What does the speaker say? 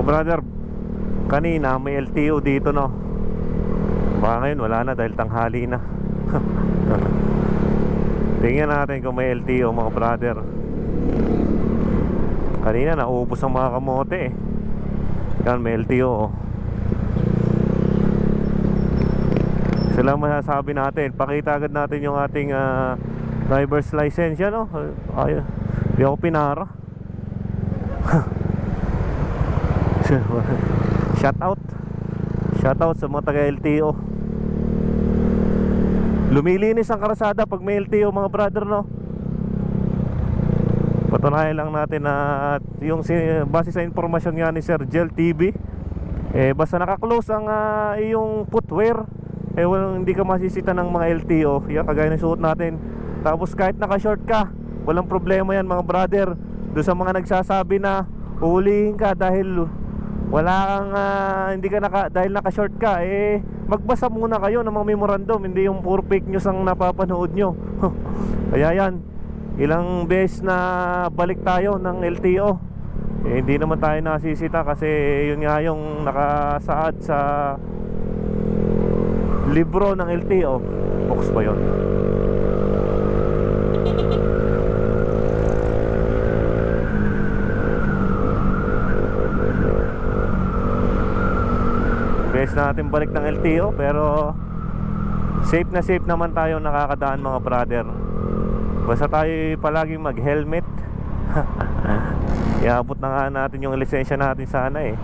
brother, kanina may LTO dito, no? Baka ngayon wala na dahil tanghali na. Tingnan natin kung may LTO, mga brother. Kanina naubos ang mga kamote eh. Yan, may LTO oh. Sila masasabi natin, pakita agad natin yung ating driver's license yan, no? Ay, di ako pinara. Shout out sa mga taga LTO. Lumilinis ang karasada pag may LTO, mga brother, no? Patunayan lang natin na yung base sa informasyon nga ni Sir Jel TV, basta naka-close ang iyong footwear, hindi ka masisita ng mga LTO. Yan, kagaya ng suot natin. Tapos kahit naka-short ka, walang problema yan, mga brother. Doon sa mga nagsasabi na uhulihin ka dahil wala kang dahil naka-short ka, magbasa muna kayo ng mga memorandum, hindi yung pure fake news ang napapanood nyo. Kaya yan, ilang beses na balik tayo ng LTO, hindi naman tayo nasisita kasi yun nga yung nakasaad sa libro ng LTO. Box ba yun? Beses natin balik ng LTO, pero safe na safe naman tayo nakakadaan, mga brother. Basta tayo palaging mag-helmet. Iabot na nga natin yung lisensya natin sana eh.